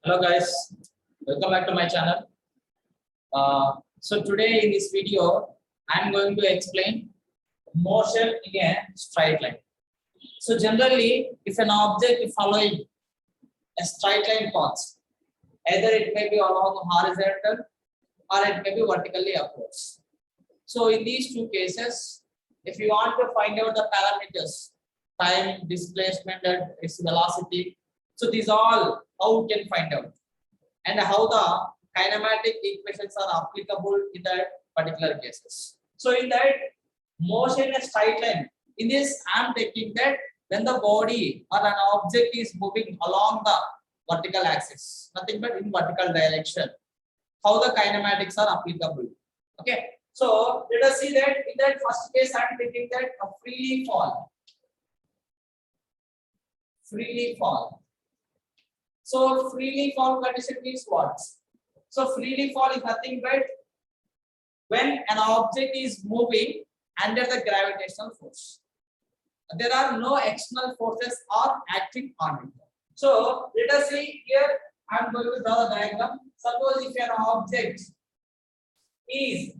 Hello guys, welcome back to my channel. So today in this video, I'm going to explain motion in a straight line. So generally, if an object is following a straight line path, either it may be along horizontal or it may be vertically upwards. So in these two cases, if you want to find out the parameters, time, displacement, and its velocity, so these all how you can find out, and how the kinematic equations are applicable in that particular cases. So in that motion in a straight line, in this I am taking that when the body or an object is moving along the vertical axis, nothing but in vertical direction, how the kinematics are applicable. Okay, so let us see that in that first case I am taking that a freely fall. So freely fall condition means what? So freely fall is nothing but when an object is moving under the gravitational force. There are no external forces are acting on it. So let us see here. I am going to draw the diagram. Suppose if an object is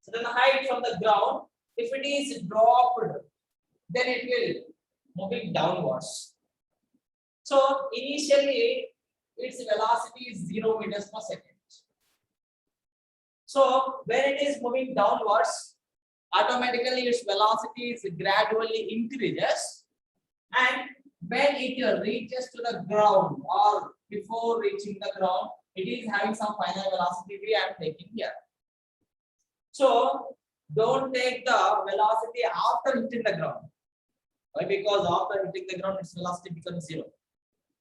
certain height from the ground, if it is dropped, then it will moving downwards. So initially its velocity is 0 meters per second. So when it is moving downwards, automatically its velocity is gradually increases, and when it reaches to the ground or before reaching the ground, it is having some final velocity we are taking here. So don't take the velocity after hitting the ground. Why? Because after hitting the ground, its velocity becomes 0.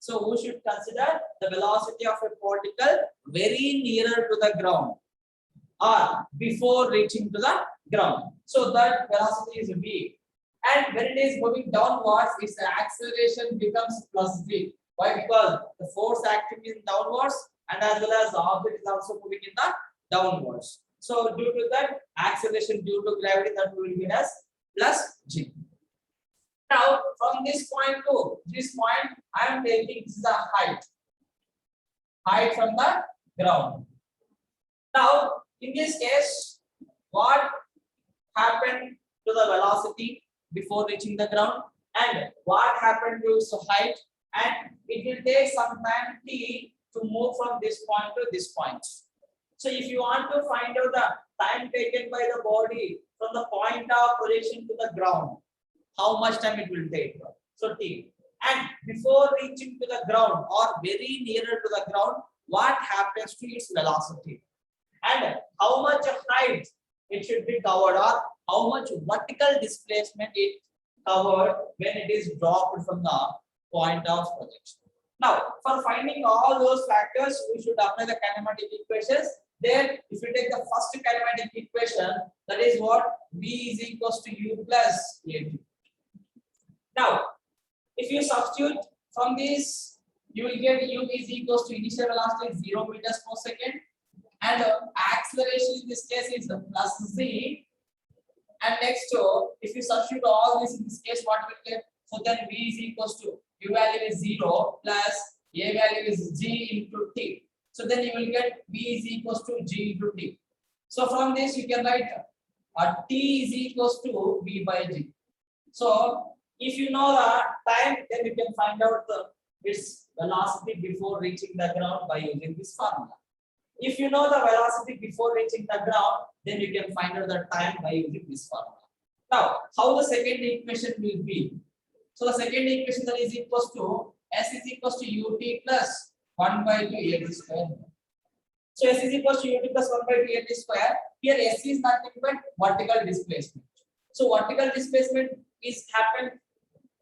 So we should consider the velocity of a particle very nearer to the ground or before reaching to the ground. So that velocity is v. And when it is moving downwards, its acceleration becomes plus v. Why? Because the force acting in downwards, and as well as the object is also moving in the downwards. So due to that acceleration due to gravity, that will be as plus g. Now from this point to this point, I am taking this is the height from the ground. Now in this case, what happened to the velocity before reaching the ground, and what happened to its height, and it will take some time t to move from this point to this point. So if you want to find out the time taken by the body from the point of position to the ground, how much time it will take? So t. And before reaching to the ground or very nearer to the ground, what happens to its velocity? And how much height it should be covered, or how much vertical displacement it covered when it is dropped from the point of projection. Now, for finding all those factors, we should apply the kinematic equations. Then, if you take the first kinematic equation, that is what v is equals to u plus at. Now, if you substitute from this, you will get u is equals to initial velocity 0 meters per second, and acceleration in this case is plus z. And next, if you substitute all this in this case, what will get? So then v is equals to u value is 0 plus a value is g into t. So then you will get v is equals to g into t. So from this you can write t is equals to v by g. So if you know the time, then you can find out its velocity before reaching the ground by using this formula. If you know the velocity before reaching the ground, then you can find out the time by using this formula. Now, how the second equation will be? So the second equation that is equals to s is equals to ut plus 1 by 2 at square. So s is equals to ut plus 1 by 2 at square. Here s is nothing but vertical displacement. So vertical displacement is happened,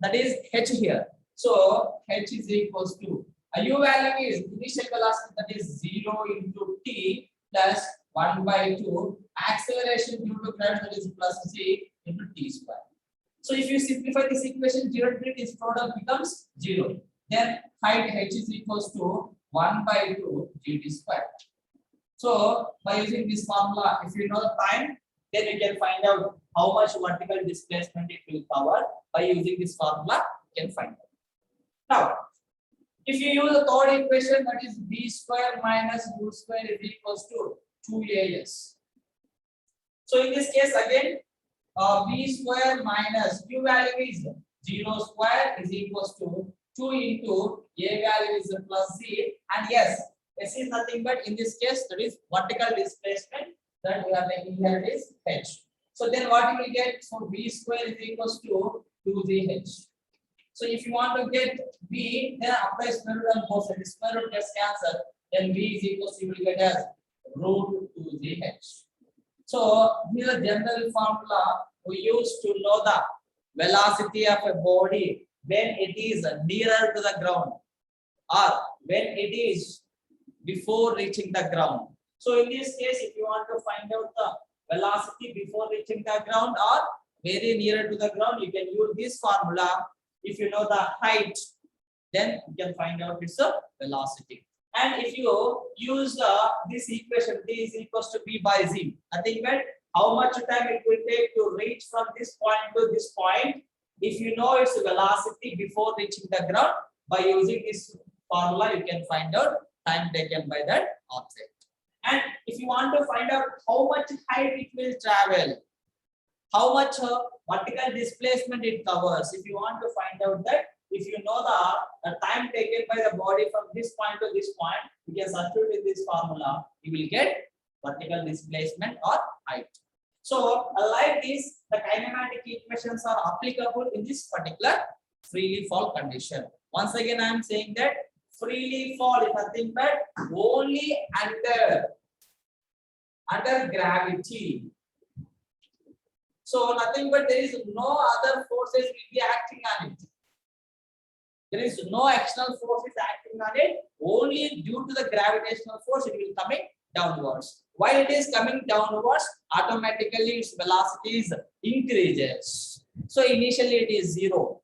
that is h here. So h is equals to u value is initial velocity, that is 0 into t plus 1 by 2 acceleration due to gravity, that is plus g into t square. So if you simplify this equation, 0 to this product becomes 0. Then height h is equals to 1 by 2 gt square. So by using this formula, if you know the time, then you can find out how much vertical displacement it will cover. By using this formula, you can find out. Now, If you use the third equation, that is b square minus u square is equals to 2as. So in this case again, b square minus u value is 0 square is equals to 2 into a value is plus z, and yes, s is nothing but in this case that is vertical displacement that we are taking here is h. So then what you will get? So b square is equals to 2gh. So if you want to get b, then apply square root on both sides. Square root gets cancelled. Then b is equals to, you will get as root 2gh. So here the general formula we use to know the velocity of a body when it is nearer to the ground or when it is before reaching the ground. So in this case, if you want to find out the velocity before reaching the ground or very nearer to the ground, you can use this formula. If you know the height, then you can find out its velocity. And if you use this equation, d is equals to b by z, nothing but how much time it will take to reach from this point to this point. If you know its velocity before reaching the ground, by using this formula, you can find out time taken by that object. And if you want to find out how much height it will travel, how much vertical displacement it covers, if you want to find out that, if you know the time taken by the body from this point to this point, you can substitute in this formula, you will get vertical displacement or height. So like this, the kinematic equations are applicable in this particular freely fall condition. Once again, I am saying that freely fall is nothing but only under gravity. So nothing but there is no other forces will be acting on it. There is no external forces acting on it. Only due to the gravitational force it will coming downwards. While it is coming downwards, automatically its velocity increases. So initially it is 0.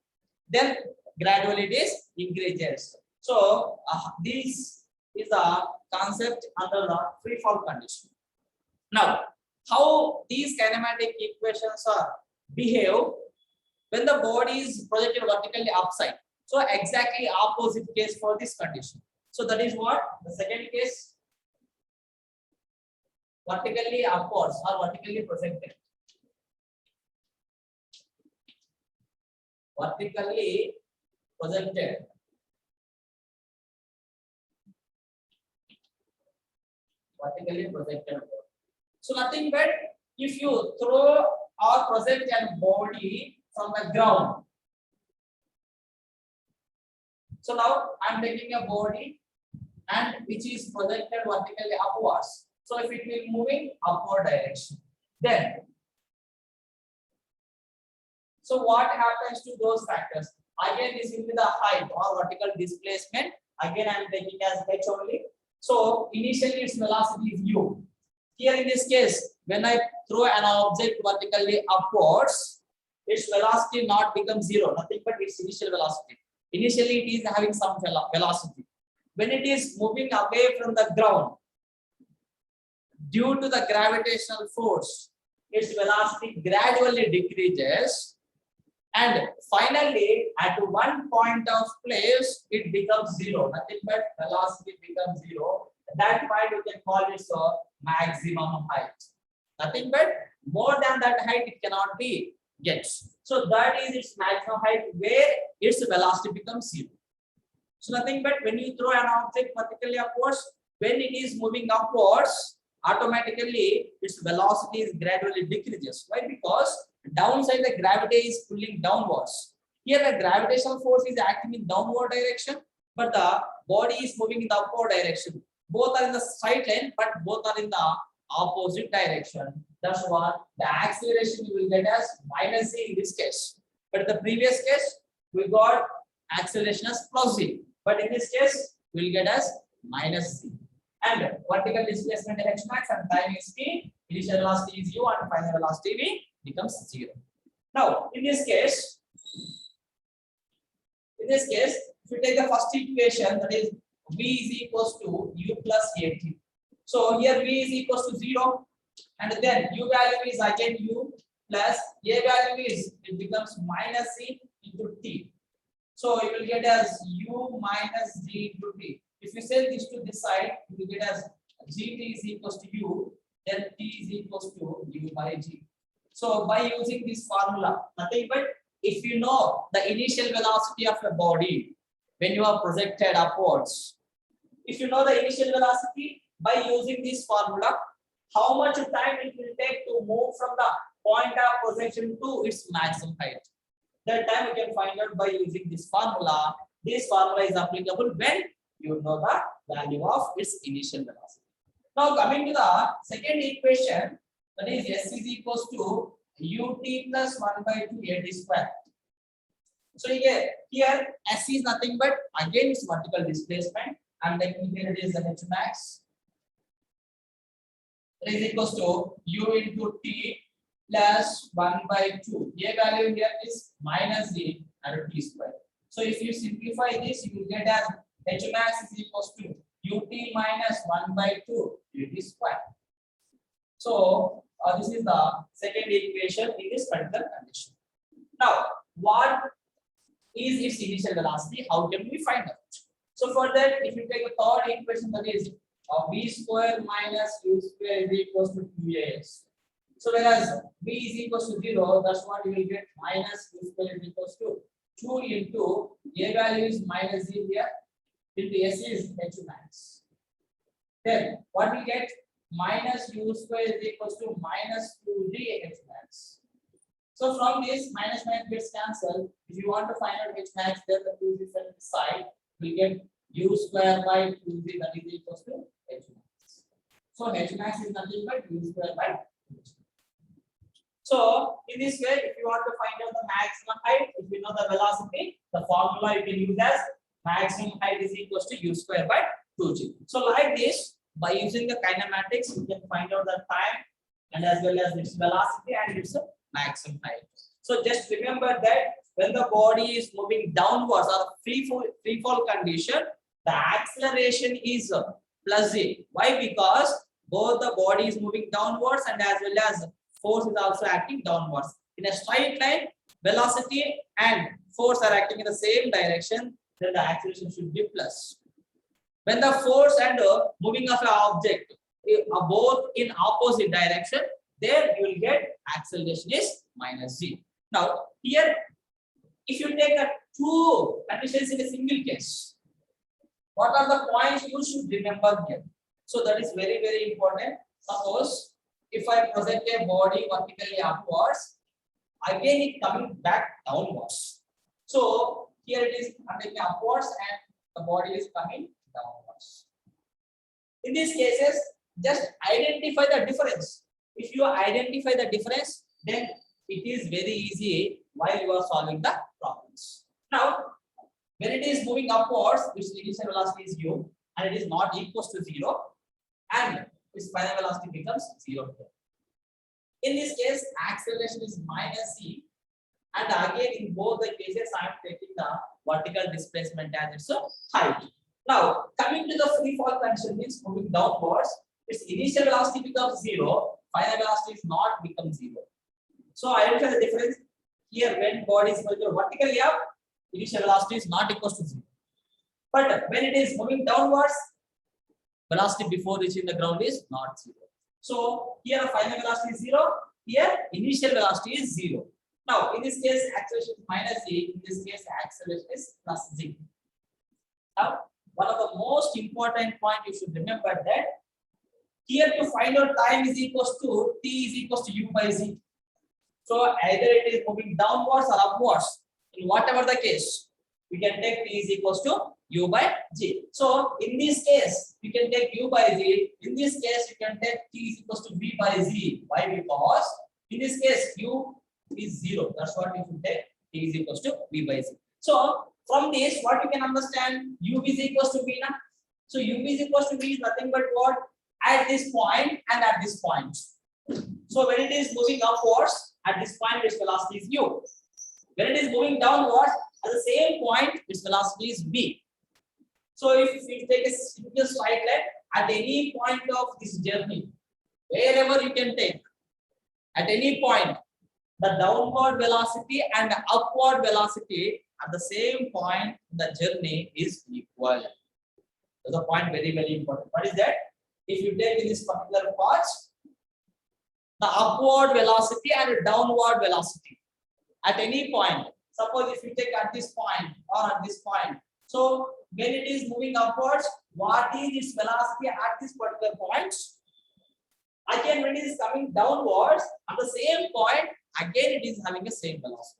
Then gradually it is increases. So this is a concept under the free fall condition. Now, how these kinematic equations are behave when the body is projected vertically upside. So exactly opposite case for this condition. So that is what the second case, vertically upwards or vertically projected. Vertically projected. Vertically projected. So nothing but if you throw or project a body from the ground. So now I am taking a body and which is projected vertically upwards. So if it will moving upward direction, then so what happens to those factors? Again, this will be the height or vertical displacement. Again, I am taking as h only. So initially its velocity is u. Here in this case, when I throw an object vertically upwards, its velocity not becomes 0, nothing but its initial velocity. Initially, it is having some velocity. When it is moving away from the ground, due to the gravitational force, its velocity gradually decreases, and finally, at one point of place, it becomes 0. Nothing but velocity becomes 0. At that point, you can call it maximum height. Nothing but more than that height, it cannot be gets. So that is its maximum height where its velocity becomes 0. So nothing but when you throw an object vertically upwards, when it is moving upwards, automatically its velocity is gradually decreases. Why? Because downside the gravity is pulling downwards. Here the gravitational force is acting in downward direction, but the body is moving in the upward direction. Both are in the straight line, but both are in the opposite direction. That's what the acceleration you will get as minus z in this case. But in the previous case, we got acceleration as plus z. But in this case, we will get as minus z. And vertical displacement h max and time is p. Initial velocity is u and final velocity v becomes 0. Now, in this case, if you take the first equation, that is v is equals to u plus at. So here v is equals to 0, and then u value is again u plus a value is it becomes minus c into t. So you will get as u minus g into t. If you send this to this side, you will get as gt is equals to u, then t is equals to u by g. So by using this formula, nothing but if you know the initial velocity of a body when you are projected upwards, if you know the initial velocity by using this formula, how much time it will take to move from the point of projection to its maximum height. That time you can find out by using this formula. This formula is applicable when you know the value of its initial velocity. Now coming to the second equation, that is s is equals to ut plus 1 by 2 a square. So here s is nothing but again it's vertical displacement, and then here it is the h max. That is equals to u into t plus 1 by 2. A value here is minus z and t square. So if you simplify this, you will get as h max is equals to ut minus 1 by 2 ut square. So this is the second equation in this particular condition. Now, what is its initial velocity? How can we find out? So for that, if you take a third equation, that is v square minus u square is equals to 2as. So whereas v is equals to 0, that's what you will get, minus u square is equals to 2 into a value is minus z here into s is h max. Then what we get, minus u square is equals to minus 2g h max. So from this minus minus gets cancelled. If you want to find out h max, then the 2g from the side we get u square by 2g, that is equals to h max. So h max is nothing but u square by 2g. So in this way, if you want to find out the maximum height, if you know the velocity, the formula you can use as maximum height is equals to u square by 2g. So like this, by using the kinematics, you can find out the time and as well as its velocity and its maximum height. So just remember that when the body is moving downwards or free fall condition, the acceleration is plus z. Why? Because both the body is moving downwards and as well as force is also acting downwards. In a straight line, velocity and force are acting in the same direction, then the acceleration should be plus. When the force and moving of an object are both in opposite direction, there you will get acceleration is minus z. Now here, if you take a two conditions in a single case, what are the points you should remember here? So that is very, very important. Suppose if I project a body vertically upwards, again it coming back downwards. So here it is taking upwards and the body is coming downwards. In these cases, just identify the difference. If you identify the difference, then it is very easy while you are solving the problems. Now, when it is moving upwards, its initial velocity is u and it is not equals to 0, and its final velocity becomes 0 here. In this case, acceleration is minus c, and again in both the cases, I am taking the vertical displacement as its height. Now, coming to the free fall condition, means moving downwards, its initial velocity becomes 0, final velocity is not become 0. So identify the difference here. When body is moving vertically up, initial velocity is not equals to 0. But when it is moving downwards, velocity before reaching the ground is not 0. So here final velocity is 0, here initial velocity is 0. Now in this case acceleration is minus z, in this case acceleration is plus z. Now one of the most important point you should remember that here to find out time is equals to t is equals to u by z. So either it is moving downwards or upwards. In whatever the case, we can take t is equals to u by g. So in this case, you can take u by z. In this case, you can take t is equals to v by z. Why? Because in this case, u is 0. That's what you should take. T is equals to v by z. So from this, what you can understand, u is equals to v now. So u is equals to v is nothing but what? At this point and at this point. So when it is moving upwards, at this point its velocity is u. When it is moving downwards, at the same point its velocity is v. So if you take a single straight line at any point of this journey, wherever you can take, at any point, the downward velocity and the upward velocity at the same point, the journey is equal. That's the point, very, very important. What is that? If you take in this particular part, the upward velocity and downward velocity at any point. Suppose if you take at this point or at this point. So when it is moving upwards, what is its velocity at this particular point? Again, when it is coming downwards at the same point, again it is having the same velocity.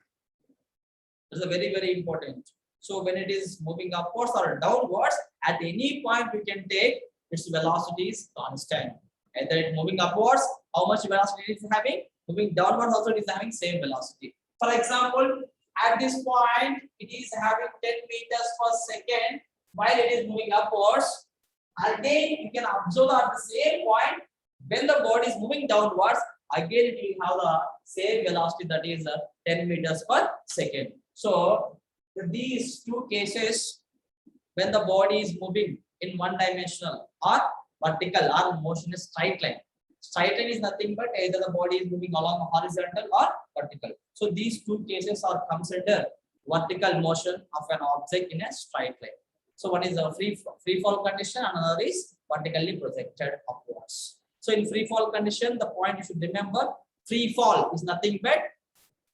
This is very, very important. So when it is moving upwards or downwards, at any point we can take its velocity is constant. Either it moving upwards, how much velocity it is having? Moving downwards also it is having same velocity. For example, at this point it is having 10 meters per second while it is moving upwards. Again, you can observe at the same point when the body is moving downwards, again it will have the same velocity, that is 10 meters per second. So these two cases, when the body is moving in one dimensional or vertical or motion is straight line. Straight line is nothing but either the body is moving along horizontal or vertical. So these two cases are considered vertical motion of an object in a straight line. So one is a free fall condition, another is vertically projected upwards. So in free fall condition, the point you should remember, free fall is nothing but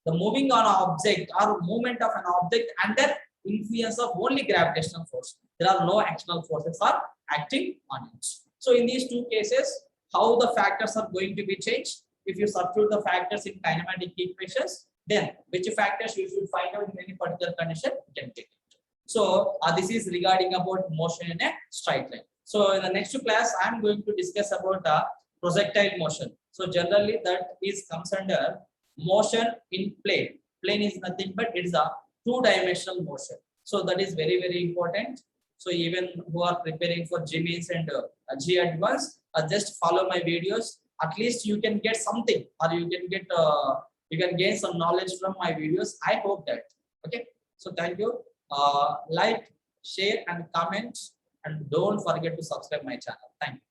the moving on an object or movement of an object under influence of only gravitational force. There are no external forces are acting on it. So in these two cases, how the factors are going to be changed? If you substitute the factors in kinematic equations, then which factors you should find out in any particular condition, you can take it. So this is regarding about motion in a straight line. So in the next class, I am going to discuss about projectile motion. So generally that is comes under motion in plane. Plane is nothing but it is a two-dimensional motion. So that is very, very important. So even who are preparing for GMAINS and G Advanced, just follow my videos. At least you can get something, or you can get you can gain some knowledge from my videos. I hope that. Okay. So thank you. Like, share, and comment, and don't forget to subscribe my channel. Thank you.